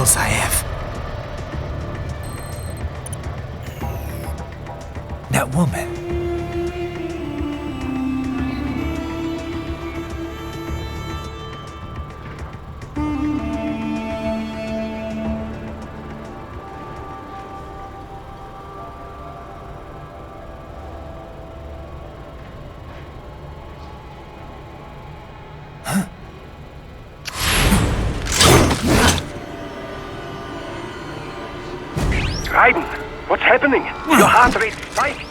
Dulzaev. That woman. Raiden, what's happening? Your heart rate spiked.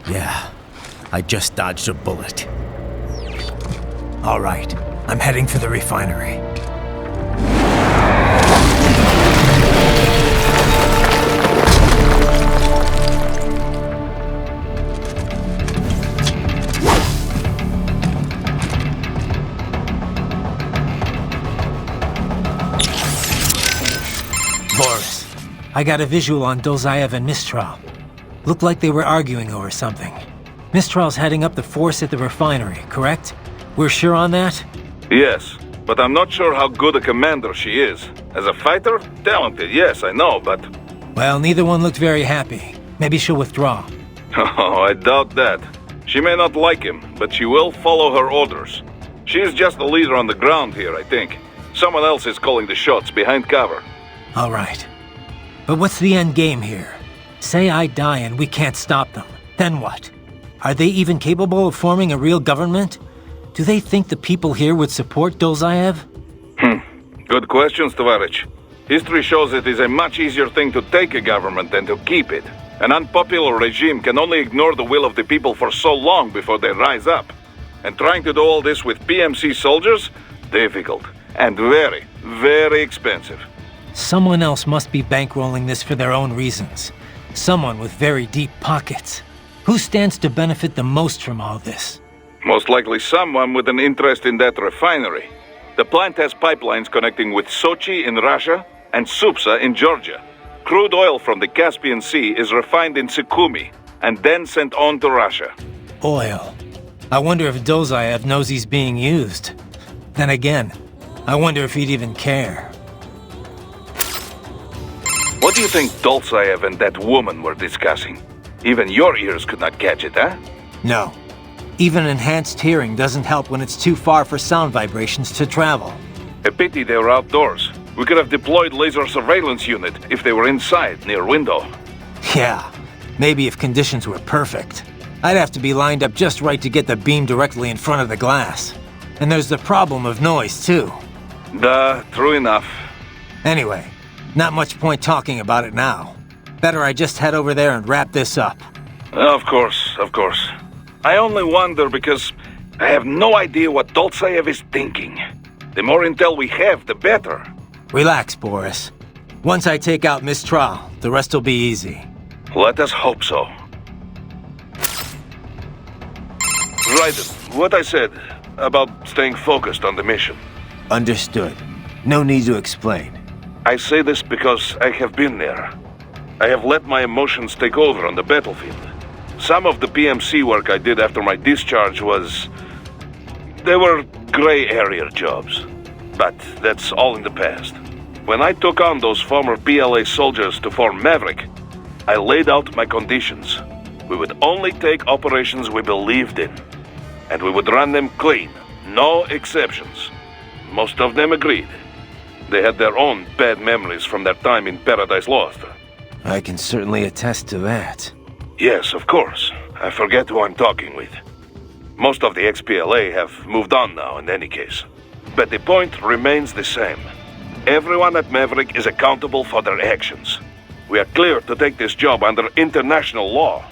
Yeah, I just dodged a bullet. All right, I'm heading for the refinery. Boris, I got a visual on Dulzaev and Mistral. Looked like they were arguing over something. Mistral's heading up the force at the refinery, correct? We're sure on that? Yes, but I'm not sure how good a commander she is. As a fighter, talented, yes, I know, but... Well, neither one looked very happy. Maybe she'll withdraw. Oh, I doubt that. She may not like him, but she will follow her orders. She's just the leader on the ground here, I think. Someone else is calling the shots behind cover. All right. But what's the end game here? Say I die and we can't stop them. Then what? Are they even capable of forming a real government? Do they think the people here would support Dulzaev? Good question, Tovarich. History shows it is a much easier thing to take a government than to keep it. An unpopular regime can only ignore the will of the people for so long before they rise up. And trying to do all this with PMC soldiers? Difficult. And very, very expensive. Someone else must be bankrolling this for their own reasons. Someone with very deep pockets. Who stands to benefit the most from all this? Most likely someone with an interest in that refinery. The plant has pipelines connecting with Sochi in Russia and Supsa in Georgia. Crude oil from the Caspian Sea is refined in Sukhumi and then sent on to Russia. Oil. I wonder if Dulzaev knows he's being used. Then again, I wonder if he'd even care. What do you think Dulzaev and that woman were discussing? Even your ears could not catch it, huh? No. Even enhanced hearing doesn't help when it's too far for sound vibrations to travel. A pity they were outdoors. We could have deployed laser surveillance unit if they were inside, near window. Yeah, maybe if conditions were perfect. I'd have to be lined up just right to get the beam directly in front of the glass. And there's the problem of noise, too. Duh, true enough. Anyway, not much point talking about it now. Better I just head over there and wrap this up. Of course, of course. I only wonder because I have no idea what Dulzaev is thinking. The more intel we have, the better. Relax, Boris. Once I take out Mistral, the rest will be easy. Let us hope so. Raiden, what I said about staying focused on the mission. Understood. No need to explain. I say this because I have been there. I have let my emotions take over on the battlefield. Some of the PMC work I did after my discharge was... They were gray area jobs. But that's all in the past. When I took on those former PLA soldiers to form Maverick, I laid out my conditions. We would only take operations we believed in. And we would run them clean, no exceptions. Most of them agreed. They had their own bad memories from their time in Paradise Lost. I can certainly attest to that. Yes, of course. I forget who I'm talking with. Most of the ex-PLA have moved on now in any case. But the point remains the same. Everyone at Maverick is accountable for their actions. We are clear to take this job under international law,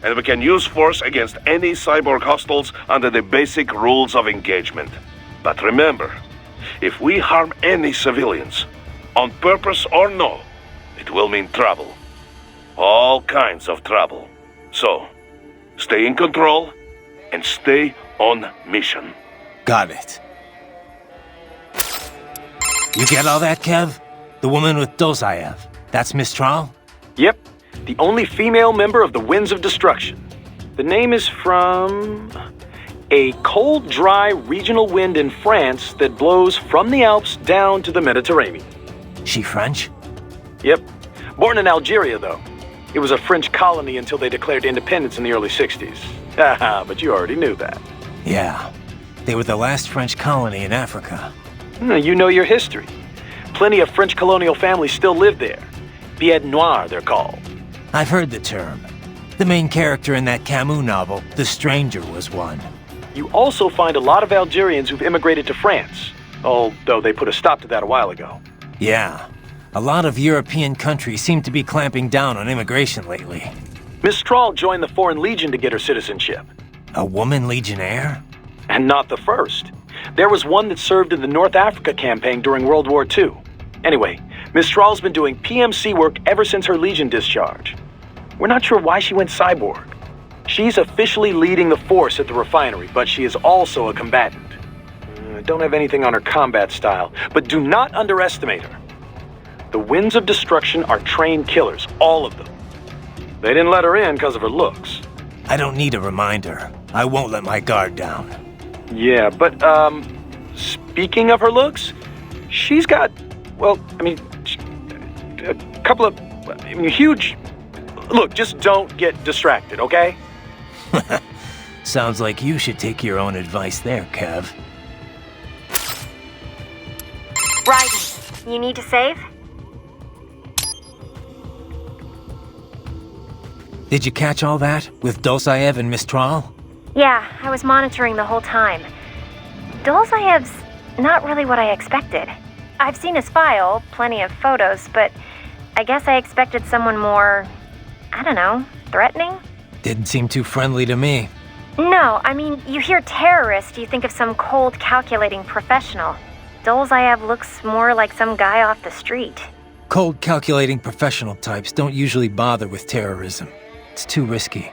and we can use force against any cyborg hostiles under the basic rules of engagement. But remember, if we harm any civilians, on purpose or no, it will mean trouble. All kinds of trouble. So, stay in control and stay on mission. Got it. You get all that, Kev? The woman with Dulzaev. That's Mistral? Yep, the only female member of the Winds of Destruction. The name is from... A cold, dry regional wind in France that blows from the Alps down to the Mediterranean. She French? Yep. Born in Algeria, though. It was a French colony until they declared independence in the early 60s. Haha, but you already knew that. Yeah. They were the last French colony in Africa. You know your history. Plenty of French colonial families still live there. Pied Noir, they're called. I've heard the term. The main character in that Camus novel, The Stranger, was one. You also find a lot of Algerians who've immigrated to France, although they put a stop to that a while ago. Yeah. A lot of European countries seem to be clamping down on immigration lately. Miss Strahl joined the Foreign Legion to get her citizenship. A woman legionnaire? And not the first. There was one that served in the North Africa campaign during World War II. Anyway, Miss Strahl's been doing PMC work ever since her Legion discharge. We're not sure why she went cyborg. She's officially leading the force at the refinery, but she is also a combatant. I don't have anything on her combat style, but do not underestimate her. The Winds of Destruction are trained killers, all of them. They didn't let her in because of her looks. I don't need a reminder. I won't let my guard down. Yeah, but, speaking of her looks, she's got, well, a couple of, huge... Look, just don't get distracted, okay? Sounds like you should take your own advice there, Kev. Raiden, you need to save? Did you catch all that, with Dolzaev and Mistral? Yeah, I was monitoring the whole time. Dolzaev's not really what I expected. I've seen his file, plenty of photos, but I guess I expected someone more, I don't know, threatening? Didn't seem too friendly to me. No, you hear terrorist, you think of some cold, calculating professional. Dolzaev looks more like some guy off the street. Cold, calculating professional types don't usually bother with terrorism. It's too risky.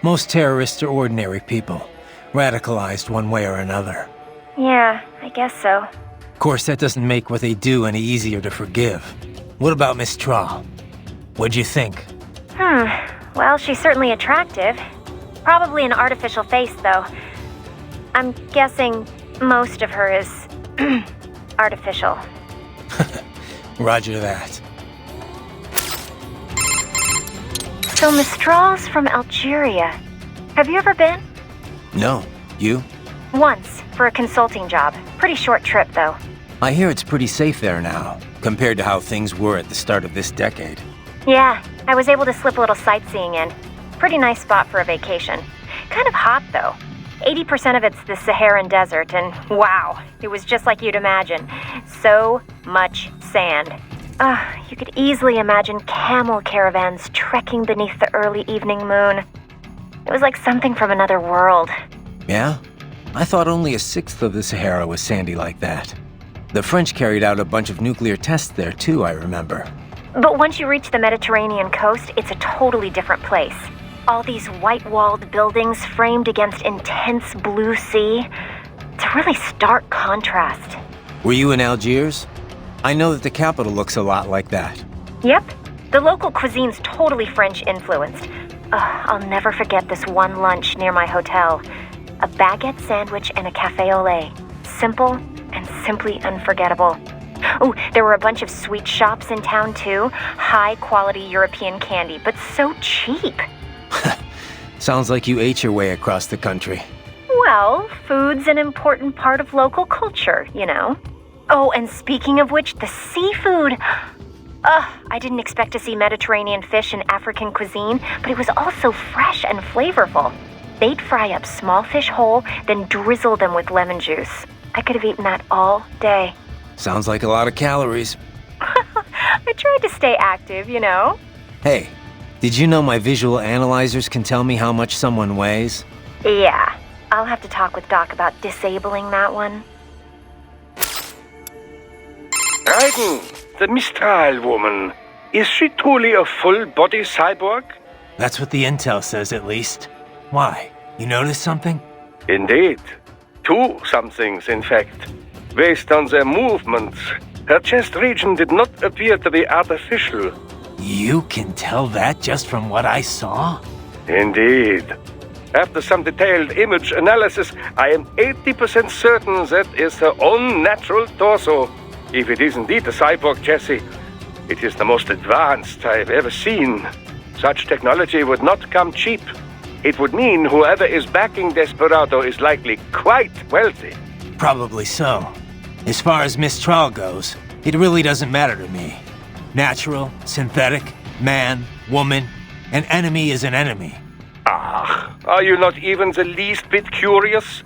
Most terrorists are ordinary people, radicalized one way or another. Yeah, I guess so. Of course, that doesn't make what they do any easier to forgive. What about Miss Strahl? What'd you think? Well, she's certainly attractive. Probably an artificial face, though. I'm guessing most of her is artificial. Roger that. So Mistral's from Algeria. Have you ever been? No. You? Once, for a consulting job. Pretty short trip, though. I hear it's pretty safe there now, compared to how things were at the start of this decade. Yeah, I was able to slip a little sightseeing in. Pretty nice spot for a vacation. Kind of hot, though. 80% of it's the Saharan desert, and wow, it was just like you'd imagine. So much sand. You could easily imagine camel caravans trekking beneath the early evening moon. It was like something from another world. Yeah? I thought only a sixth of the Sahara was sandy like that. The French carried out a bunch of nuclear tests there too, I remember. But once you reach the Mediterranean coast, it's a totally different place. All these white-walled buildings framed against intense blue sea. It's a really stark contrast. Were you in Algiers? I know that the capital looks a lot like that. Yep. The local cuisine's totally French-influenced. I'll never forget this one lunch near my hotel. A baguette sandwich and a café au lait. Simple and simply unforgettable. Oh, there were a bunch of sweet shops in town, too. High-quality European candy, but so cheap. Sounds like you ate your way across the country. Well, food's an important part of local culture, you know. Oh, and speaking of which, the seafood. I didn't expect to see Mediterranean fish in African cuisine, but it was also fresh and flavorful. They'd fry up small fish whole, then drizzle them with lemon juice. I could have eaten that all day. Sounds like a lot of calories. I tried to stay active, you know. Hey, did you know my visual analyzers can tell me how much someone weighs? Yeah, I'll have to talk with Doc about disabling that one. Raiden, the Mistral woman. Is she truly a full-body cyborg? That's what the intel says, at least. Why? You notice something? Indeed. Two somethings, in fact. Based on their movements, her chest region did not appear to be artificial. You can tell that just from what I saw? Indeed. After some detailed image analysis, I am 80% certain that is her own natural torso. If it is indeed a cyborg, Jesse, it is the most advanced I've ever seen. Such technology would not come cheap. It would mean whoever is backing Desperado is likely quite wealthy. Probably so. As far as Mistral goes, it really doesn't matter to me. Natural, synthetic, man, woman, an enemy is an enemy. Ah, are you not even the least bit curious?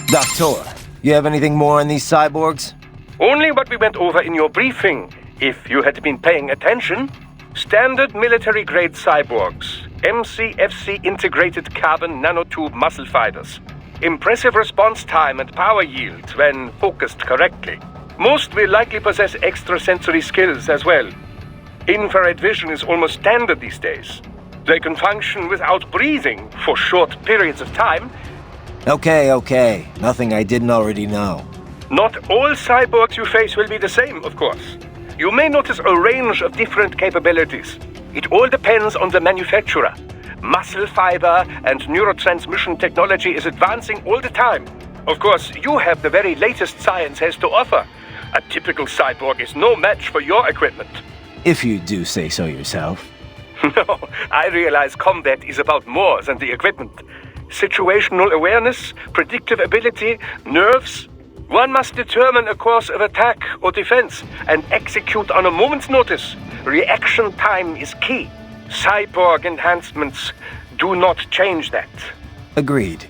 Doctor, you have anything more on these cyborgs? Only what we went over in your briefing, if you had been paying attention. Standard military-grade cyborgs, MCFC integrated carbon nanotube muscle fibers. Impressive response time and power yield when focused correctly. Most will likely possess extrasensory skills as well. Infrared vision is almost standard these days. They can function without breathing for short periods of time. Okay. Nothing I didn't already know. Not all cyborgs you face will be the same, of course. You may notice a range of different capabilities. It all depends on the manufacturer. Muscle fiber and neurotransmission technology is advancing all the time. Of course, you have the very latest science has to offer. A typical cyborg is no match for your equipment. If you do say so yourself. No, I realize combat is about more than the equipment. Situational awareness, predictive ability, nerves. One must determine a course of attack or defense and execute on a moment's notice. Reaction time is key. Cyborg enhancements do not change that. Agreed.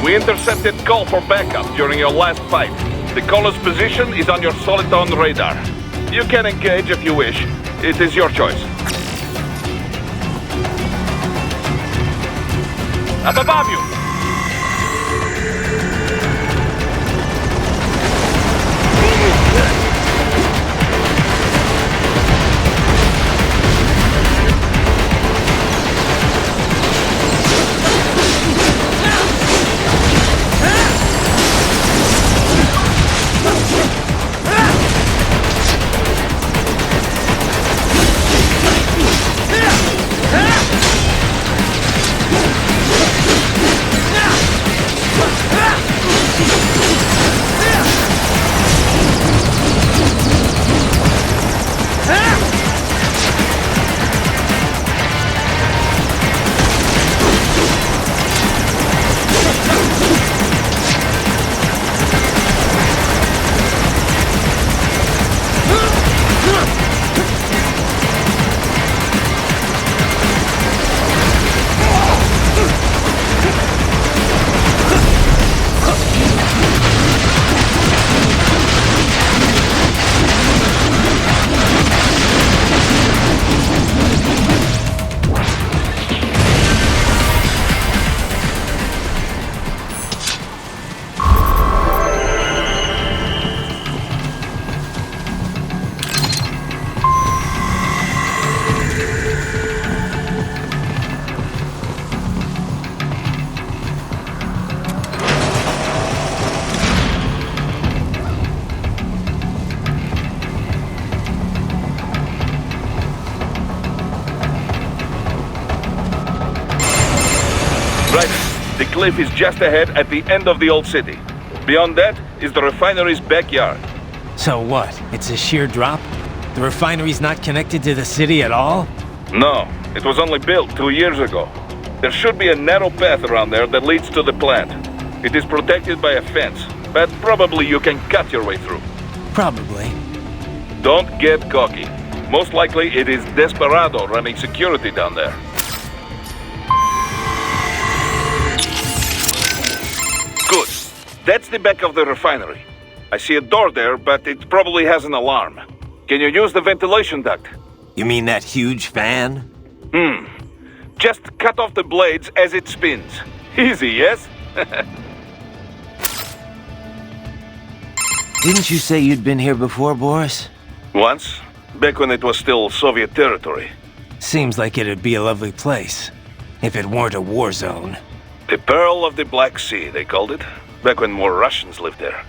We intercepted call for backup during your last fight. The caller's position is on your Soliton radar. You can engage if you wish. It is your choice. Up above you! cliff is just ahead at the end of the old city. Beyond that is the refinery's backyard. So what? It's a sheer drop? The refinery's not connected to the city at all? No, it was only built 2 years ago. There should be a narrow path around there that leads to the plant. It is protected by a fence, but probably you can cut your way through. Probably. Don't get cocky. Most likely it is Desperado running security down there. Good. That's the back of the refinery. I see a door there, but it probably has an alarm. Can you use the ventilation duct? You mean that huge fan? Just cut off the blades as it spins. Easy, yes? Didn't you say you'd been here before, Boris? Once, back when it was still Soviet territory. Seems like it'd be a lovely place, if it weren't a war zone. The Pearl of the Black Sea, they called it, back when more Russians lived there.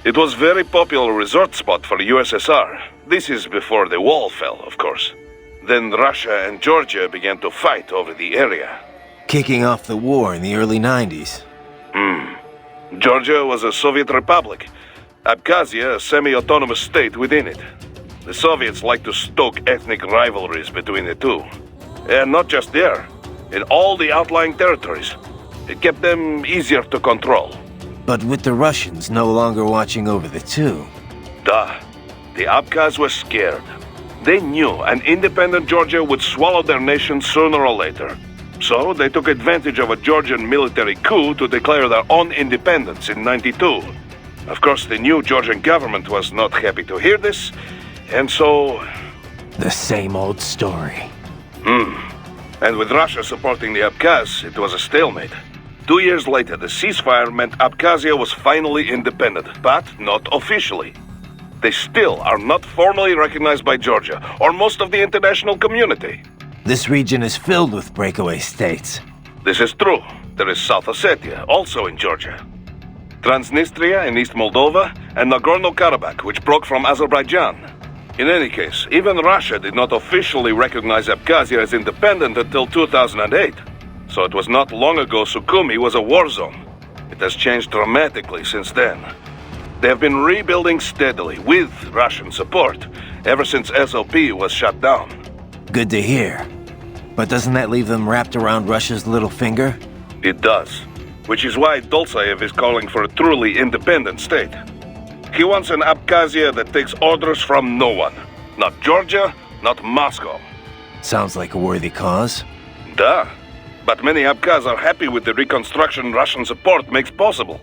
It was a very popular resort spot for the USSR. This is before the wall fell, of course. Then Russia and Georgia began to fight over the area. Kicking off the war in the early 90s. Georgia was a Soviet republic. Abkhazia, a semi-autonomous state within it. The Soviets liked to stoke ethnic rivalries between the two. And not just there, in all the outlying territories. It kept them easier to control. But with the Russians no longer watching over the two. Duh. The Abkhaz were scared. They knew an independent Georgia would swallow their nation sooner or later. So they took advantage of a Georgian military coup to declare their own independence in '92. Of course, the new Georgian government was not happy to hear this, and so... The same old story. And with Russia supporting the Abkhaz, it was a stalemate. 2 years later, the ceasefire meant Abkhazia was finally independent, but not officially. They still are not formally recognized by Georgia, or most of the international community. This region is filled with breakaway states. This is true. There is South Ossetia, also in Georgia. Transnistria in East Moldova, and Nagorno-Karabakh, which broke from Azerbaijan. In any case, even Russia did not officially recognize Abkhazia as independent until 2008. So it was not long ago Sukhumi was a war zone. It has changed dramatically since then. They have been rebuilding steadily, with Russian support, ever since SOP was shut down. Good to hear. But doesn't that leave them wrapped around Russia's little finger? It does. Which is why Dolzaev is calling for a truly independent state. He wants an Abkhazia that takes orders from no one. Not Georgia, not Moscow. Sounds like a worthy cause. Duh. But many Abkhaz are happy with the reconstruction Russian support makes possible.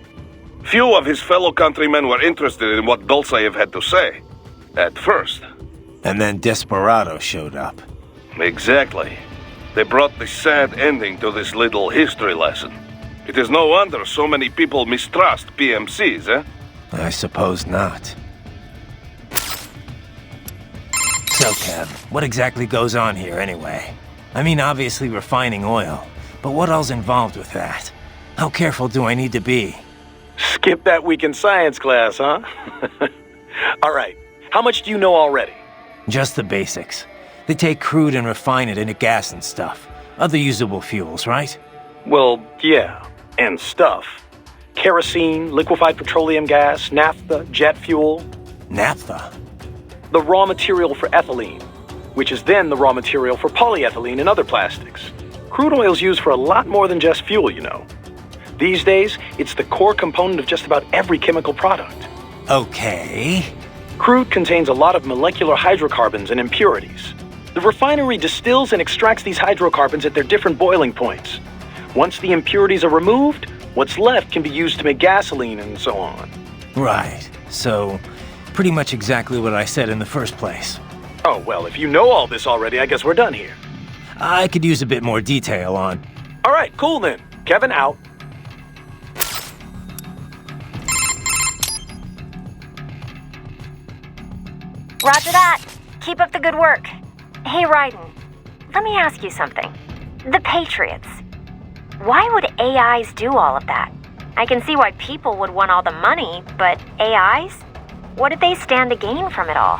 Few of his fellow countrymen were interested in what Dolzaev had to say. At first. And then Desperado showed up. Exactly. They brought the sad ending to this little history lesson. It is no wonder so many people mistrust PMCs, eh? I suppose not. So, Kev, what exactly goes on here anyway? I mean, obviously refining oil, but what all's involved with that? How careful do I need to be? Skip that week in science class, huh? All right. How much do you know already? Just the basics. They take crude and refine it into gas and stuff. Other usable fuels, right? Well, yeah. And stuff. Kerosene, liquefied petroleum gas, naphtha, jet fuel. Naphtha? The raw material for ethylene, which is then the raw material for polyethylene and other plastics. Crude oil's used for a lot more than just fuel, you know. These days, it's the core component of just about every chemical product. Okay. Crude contains a lot of molecular hydrocarbons and impurities. The refinery distills and extracts these hydrocarbons at their different boiling points. Once the impurities are removed, what's left can be used to make gasoline and so on. Right. So, pretty much exactly what I said in the first place. Oh, well, if you know all this already, I guess we're done here. I could use a bit more detail on... All right, cool then. Kevin out. Roger that. Keep up the good work. Hey, Raiden, let me ask you something. The Patriots. Why would AIs do all of that? I can see why people would want all the money, but AIs? What did they stand to gain from it all?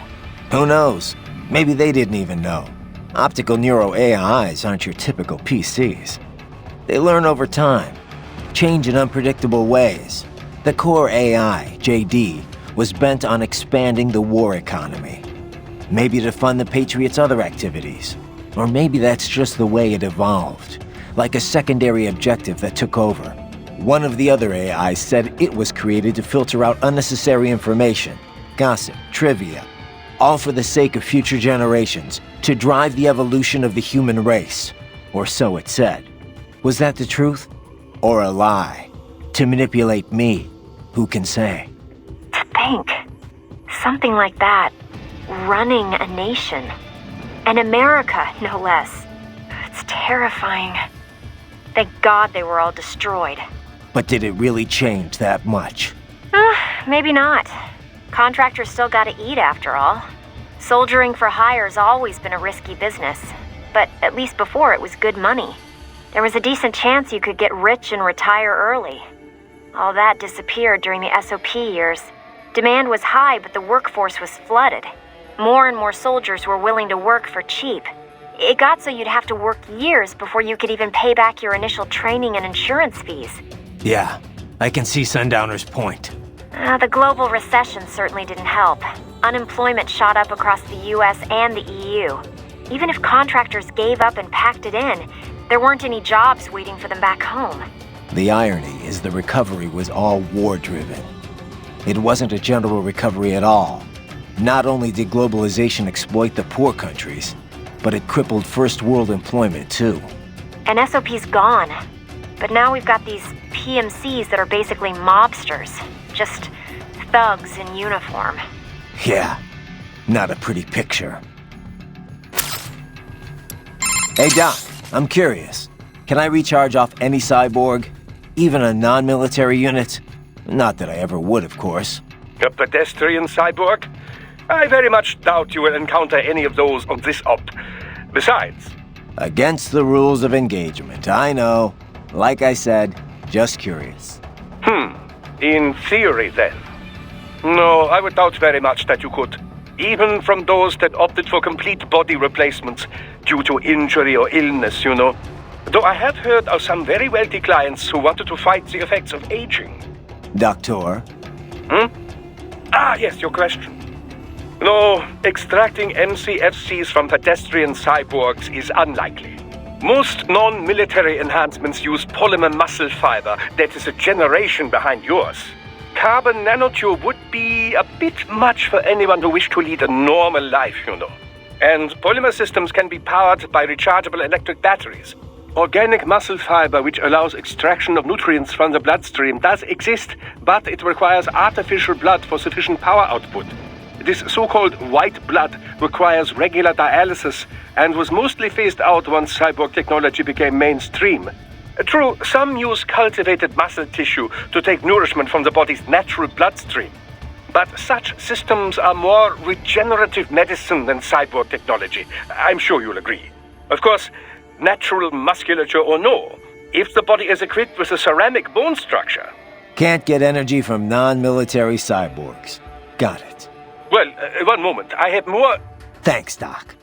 Who knows? Maybe they didn't even know. Optical neuro AIs aren't your typical PCs. They learn over time. change in unpredictable ways. The core AI, JD, was bent on expanding the war economy. Maybe to fund the Patriots' other activities. Or maybe that's just the way it evolved, like a secondary objective that took over. One of the other AIs said it was created to filter out unnecessary information, gossip, trivia, all for the sake of future generations, to drive the evolution of the human race. Or so it said. Was that the truth? Or a lie? To manipulate me? Who can say? To think. Something like that. Running a nation. And America, no less. It's terrifying. Thank God they were all destroyed. But did it really change that much? Maybe not. Contractors still gotta eat after all. Soldiering for hire's always been a risky business. But at least before it was good money. There was a decent chance you could get rich and retire early. All that disappeared during the SOP years. Demand was high, but the workforce was flooded. More and more soldiers were willing to work for cheap. It got so you'd have to work years before you could even pay back your initial training and insurance fees. Yeah, I can see Sundowner's point. The global recession certainly didn't help. Unemployment shot up across the US and the EU. Even if contractors gave up and packed it in, there weren't any jobs waiting for them back home. The irony is the recovery was all war-driven. It wasn't a general recovery at all. Not only did globalization exploit the poor countries, but it crippled first world employment too. And SOP's gone. But now we've got these PMCs that are basically mobsters. Just thugs in uniform. Yeah, not a pretty picture. Hey Doc, I'm curious. Can I recharge off any cyborg? Even a non-military unit? Not that I ever would, of course. A pedestrian cyborg? I very much doubt you will encounter any of those on this op. Besides... Against the rules of engagement, I know. Like I said, just curious. In theory, then. No, I would doubt very much that you could. Even from those that opted for complete body replacements due to injury or illness, you know. Though I have heard of some very wealthy clients who wanted to fight the effects of aging. Doctor? Yes, your question. No, extracting MCFCs from pedestrian cyborgs is unlikely. Most non-military enhancements use polymer muscle fiber that is a generation behind yours. Carbon nanotube would be a bit much for anyone who wished to lead a normal life, you know. And polymer systems can be powered by rechargeable electric batteries. Organic muscle fiber, which allows extraction of nutrients from the bloodstream, does exist, but it requires artificial blood for sufficient power output. This so-called white blood requires regular dialysis and was mostly phased out once cyborg technology became mainstream. True, some use cultivated muscle tissue to take nourishment from the body's natural bloodstream. But such systems are more regenerative medicine than cyborg technology. I'm sure you'll agree. Of course, natural musculature or no, if the body is equipped with a ceramic bone structure... Can't get energy from non-military cyborgs. Got it. Well, one moment. I have more... Thanks, Doc.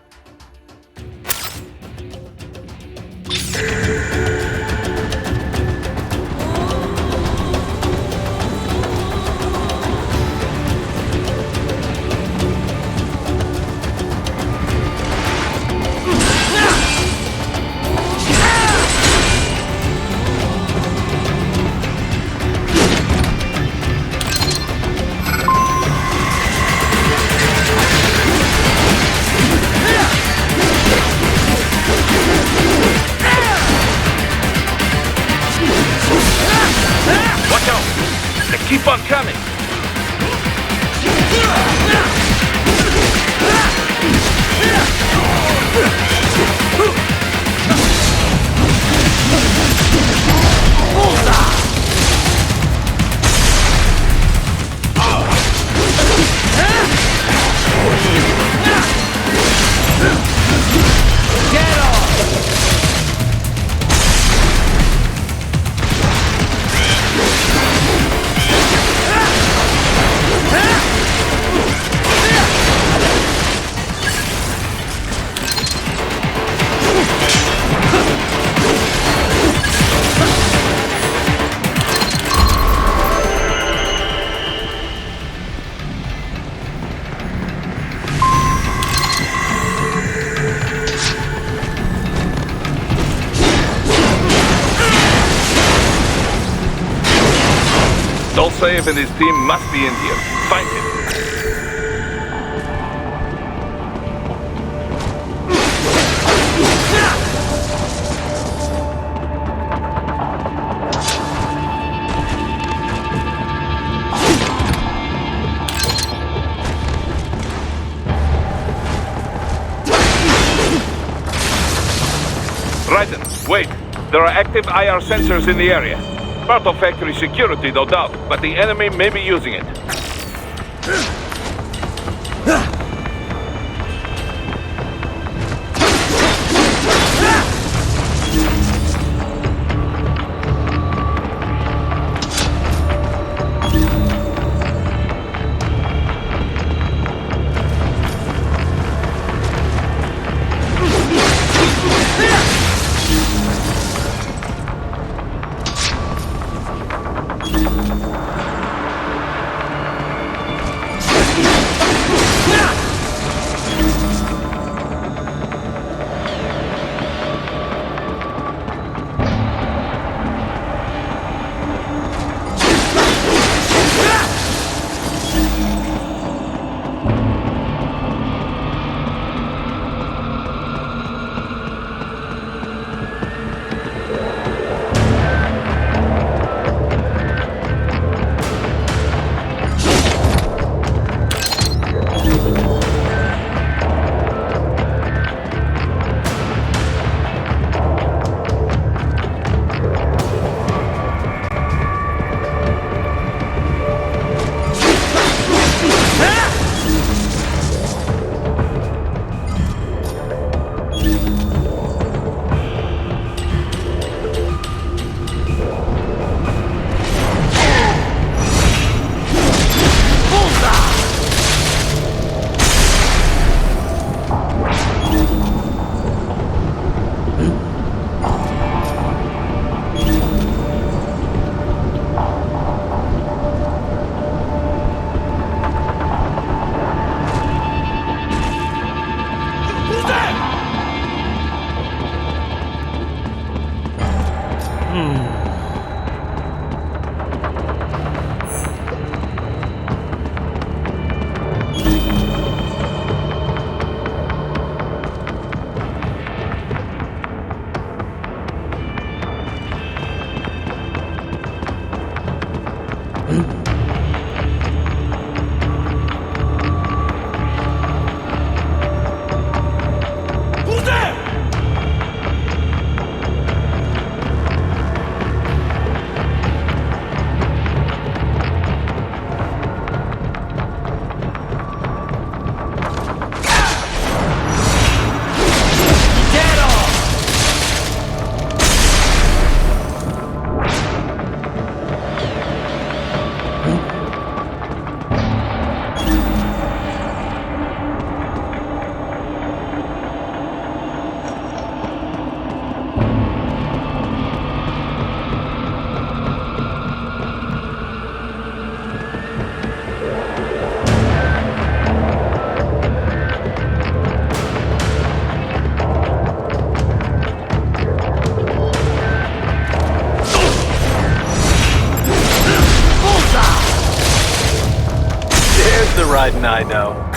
autosave and his team must be in here. Find him. Raiden, wait. There are active IR sensors in the area. Part of factory security, no doubt, but the enemy may be using it. Raiden I know.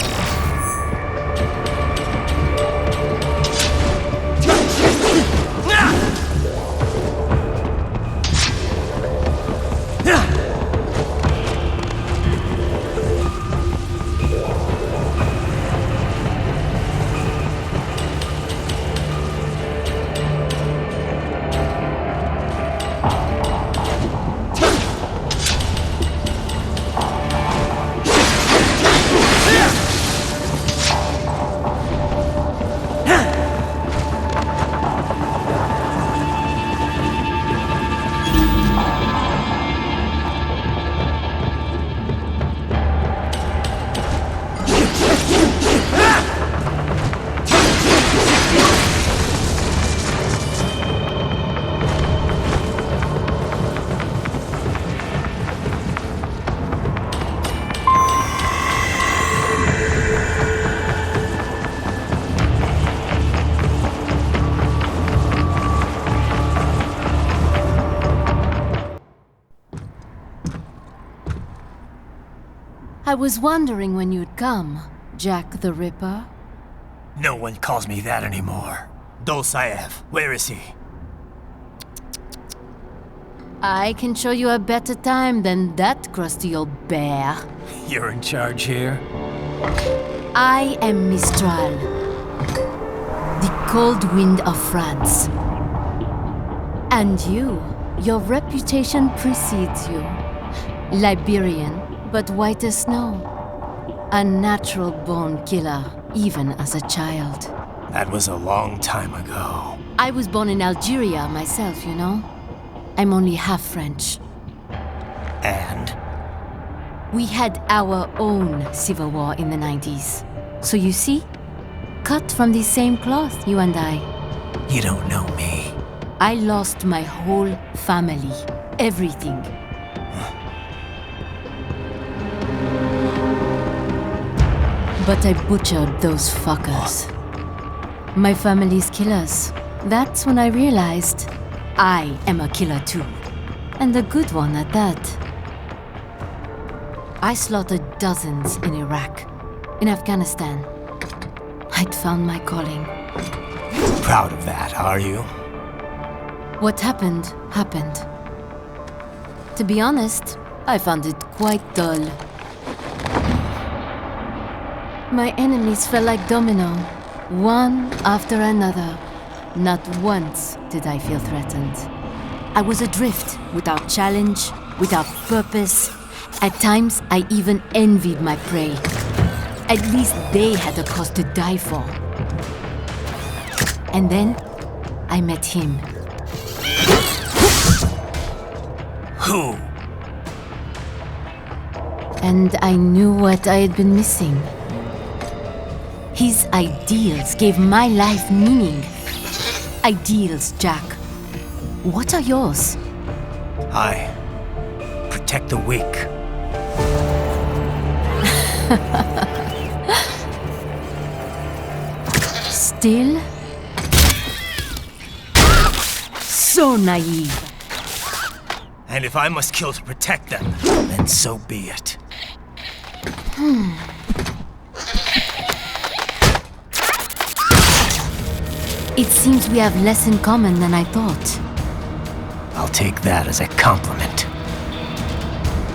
I was wondering when you'd come, Jack the Ripper. No one calls me that anymore. Dolsaev, where is he? I can show you a better time than that crusty old bear. You're in charge here? I am Mistral, the cold wind of France. And your reputation precedes you. Liberian, but white as snow. A natural-born killer, even as a child. That was a long time ago. I was born in Algeria myself, you know? I'm only half French. And? We had our own civil war in the 90s. So you see? Cut from the same cloth, you and I. You don't know me. I lost my whole family. Everything. But I butchered those fuckers. My family's killers. That's when I realized I am a killer too. And a good one at that. I slaughtered dozens in Iraq, in Afghanistan. I'd found my calling. Proud of that, are you? What happened, happened. To be honest, I found it quite dull. My enemies fell like domino, one after another. Not once did I feel threatened. I was adrift, without challenge, without purpose. At times, I even envied my prey. At least they had a cause to die for. And then, I met him. Who? And I knew what I had been missing. His ideals gave my life meaning. Ideals, Jack. What are yours? I protect the weak. Still? So naive. And if I must kill to protect them, then so be it. It seems we have less in common than I thought. I'll take that as a compliment.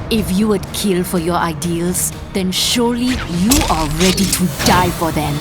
If you would kill for your ideals, then surely you are ready to die for them.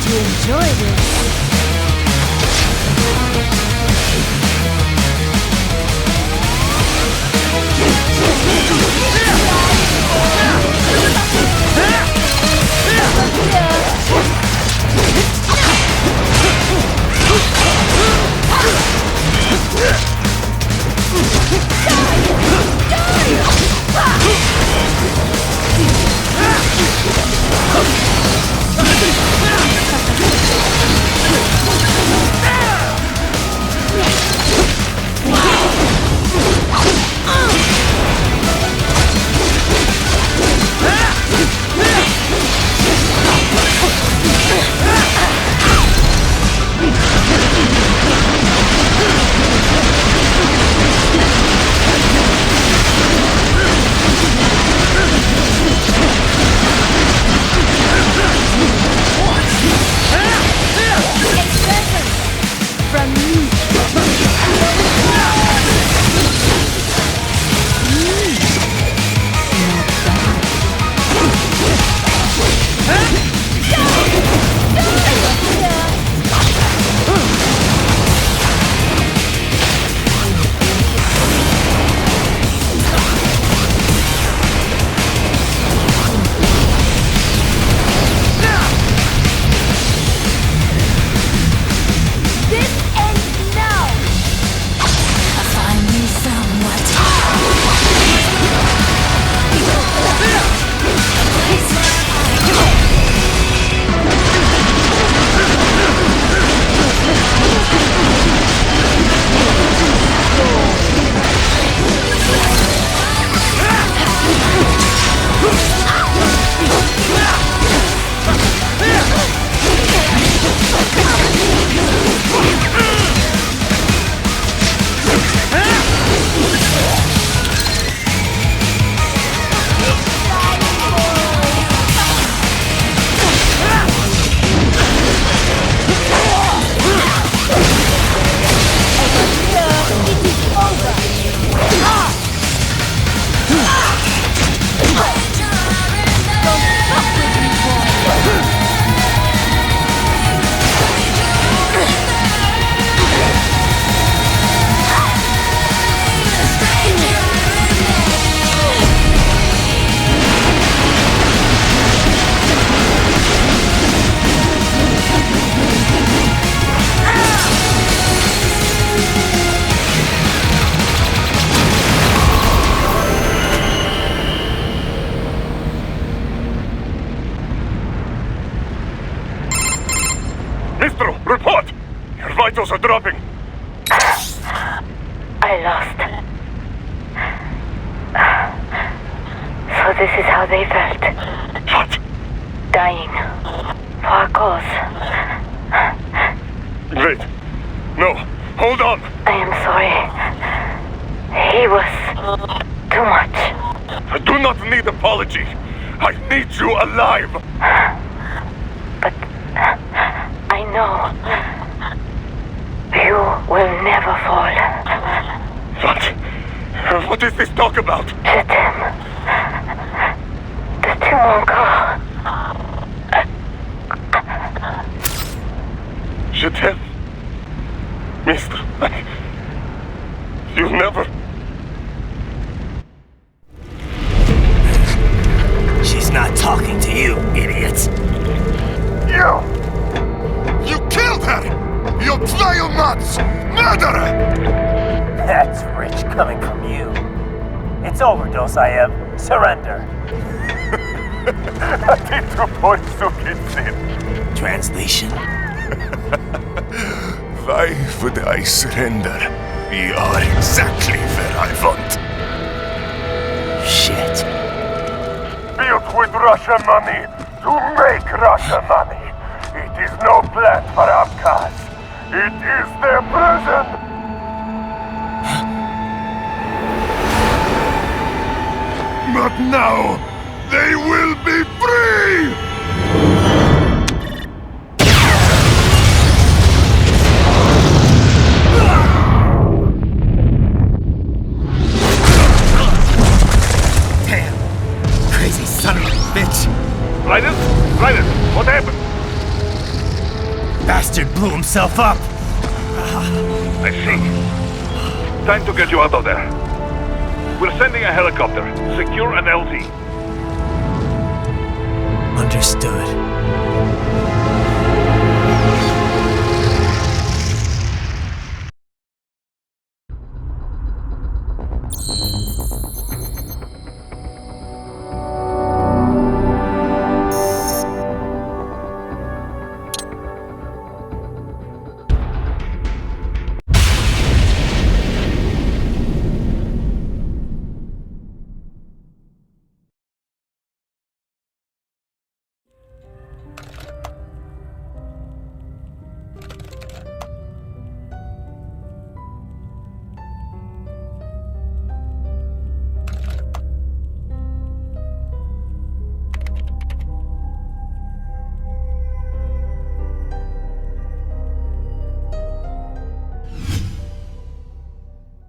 Enjoy this. Yeah. Mistro, report! Your vitals are dropping. I lost. So this is how they felt. What? Dying. For a cause. Wait. No. Hold on. I am sorry. He was too much. I do not need apology. I need you alive. But I know you will never fall. What? What is this talk about? Je t'aime. De tout mon corps. Je t'aime. Mister, you'll never... She's not talking to you, idiot. You! You killed her! You vile nuts! Murderer! That's rich coming from you. It's overdose, I have. Surrender. Translation? Why would I surrender? You are exactly where I want. Shit. Built with Russian money to make Russian money. It is no plan for outcasts. It is their prison. But now, they will be free! Damn! Crazy son of a bitch! Raiden? Raiden, what happened? Bastard blew himself up! I see. Time to get you out of there. We're sending a helicopter. Secure an LZ. Understood.